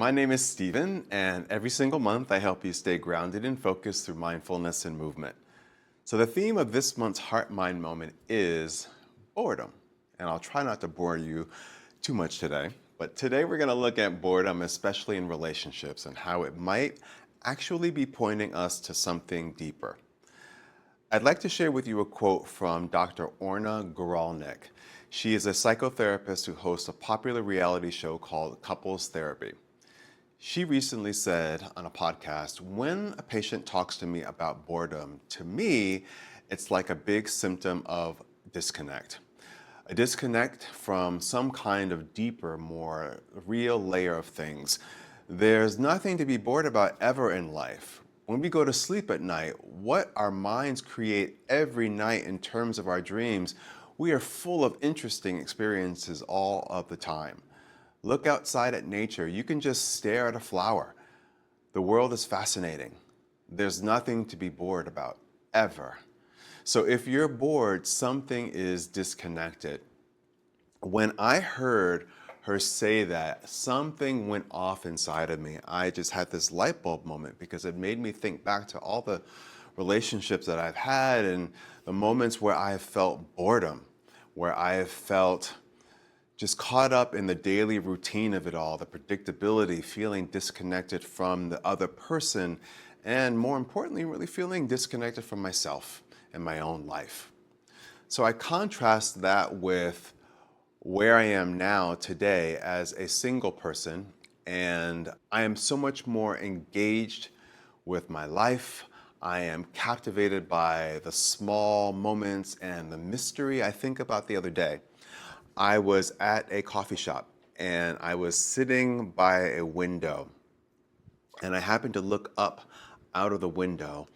My name is Steven, and every single month I help you stay grounded and focused through mindfulness and movement. So the theme of this month's Heart Mind Moment is boredom. And I'll try not to bore you too much today, but today we're going to look at boredom, especially in relationships, and how it might actually be pointing us to something deeper. I'd like to share with you a quote from Dr. Orna Guralnik. She is a psychotherapist who hosts a popular reality show called Couples Therapy. She recently said on a podcast, when a patient talks to me about boredom, to me, it's like a big symptom of disconnect. A disconnect from some kind of deeper, more real layer of things. There's nothing to be bored about ever in life. When we go to sleep at night, what our minds create every night in terms of our dreams, we are full of interesting experiences all of the time. Look outside at nature. You can just stare at a flower. The world is fascinating. There's nothing to be bored about, ever. So if you're bored, something is disconnected. When I heard her say that, something went off inside of me. I just had this light bulb moment because it made me think back to all the relationships that I've had and the moments where I have felt boredom, where I have felt just caught up in the daily routine of it all, the predictability, feeling disconnected from the other person, and more importantly, really feeling disconnected from myself and my own life. So I contrast that with where I am now today as a single person, and I am so much more engaged with my life. I am captivated by the small moments and the mystery. I think about the other day. I was at a coffee shop and I was sitting by a window and I happened to look up out of the window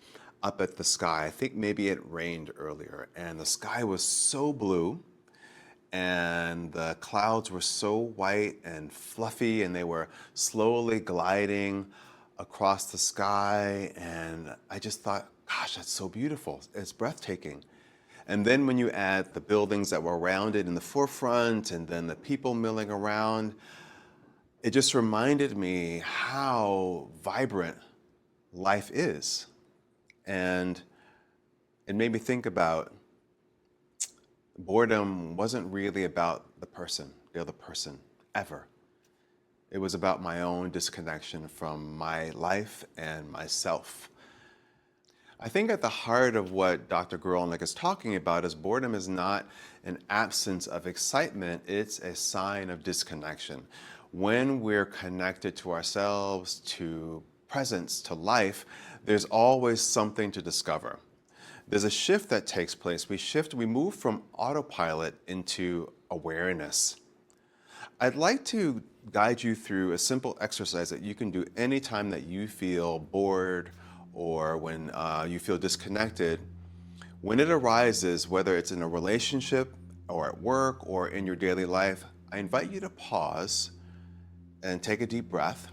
up at the sky. I think maybe it rained earlier and the sky was so blue and the clouds were so white and fluffy and they were slowly gliding across the sky, and I just thought, gosh, that's so beautiful. It's breathtaking. And then when you add the buildings that were around it in the forefront and then the people milling around, it just reminded me how vibrant life is. And it made me think about boredom wasn't really about the other person, ever. It was about my own disconnection from my life and myself. I think at the heart of what Dr. Guralnik is talking about is boredom is not an absence of excitement, it's a sign of disconnection. When we're connected to ourselves, to presence, to life, there's always something to discover. There's a shift that takes place. We move from autopilot into awareness. I'd like to guide you through a simple exercise that you can do anytime that you feel bored or when you feel disconnected. When it arises, whether it's in a relationship or at work or in your daily life, I invite you to pause and take a deep breath.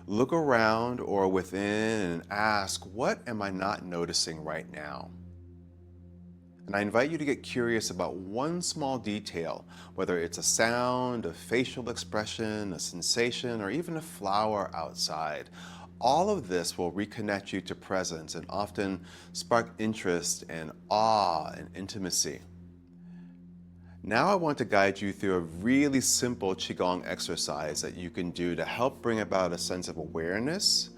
Look around or within and ask, what am I not noticing right now? And I invite you to get curious about one small detail, whether it's a sound, a facial expression, a sensation, or even a flower outside. All of this will reconnect you to presence and often spark interest and awe and intimacy. Now I want to guide you through a really simple Qigong exercise that you can do to help bring about a sense of awareness,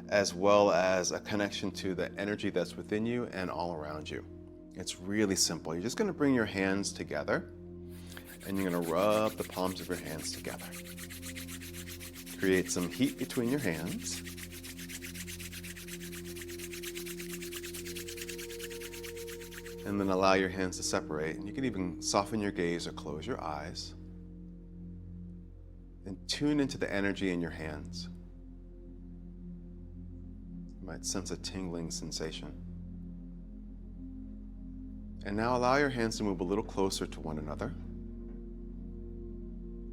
as well as a connection to the energy that's within you and all around you. It's really simple. You're just going to bring your hands together and you're going to rub the palms of your hands together. Create some heat between your hands. And then allow your hands to separate. And you can even soften your gaze or close your eyes. And tune into the energy in your hands. You might sense a tingling sensation. And now allow your hands to move a little closer to one another.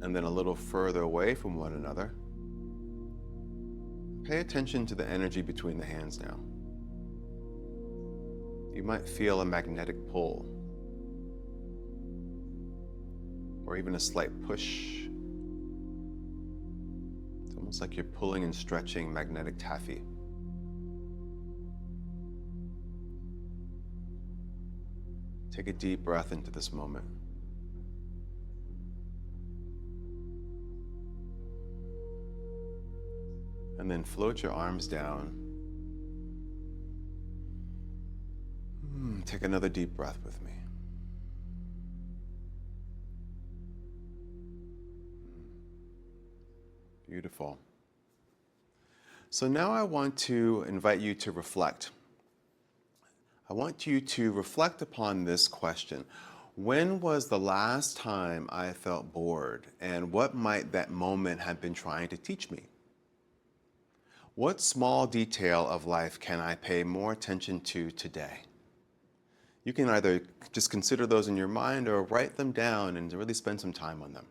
And then a little further away from one another. Pay attention to the energy between the hands now. You might feel a magnetic pull, or even a slight push, Almost like you're pulling and stretching magnetic taffy. Take a deep breath into this moment. And then float your arms down. Take another deep breath with me. Beautiful. So now I want to invite you to reflect. I want you to reflect upon this question. When was the last time I felt bored, and what might that moment have been trying to teach me? What small detail of life can I pay more attention to today? You can either just consider those in your mind or write them down and really spend some time on them.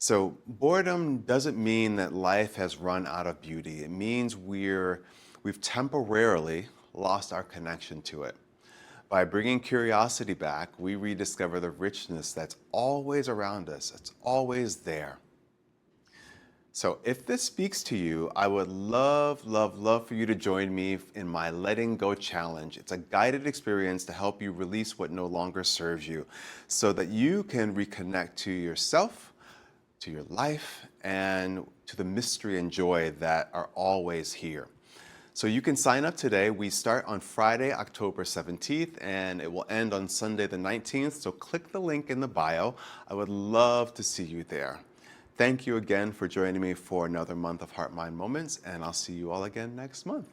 So boredom doesn't mean that life has run out of beauty. It means we've temporarily lost our connection to it. By bringing curiosity back, we rediscover the richness that's always around us. It's always there. So if this speaks to you, I would love, love, love for you to join me in my Letting Go Challenge. It's a guided experience to help you release what no longer serves you so that you can reconnect to yourself, to your life, and to the mystery and joy that are always here. So you can sign up today. We start on Friday, October 17th, and it will end on Sunday the 19th. So click the link in the bio. I would love to see you there. Thank you again for joining me for another month of Heart Mind Moments, and I'll see you all again next month.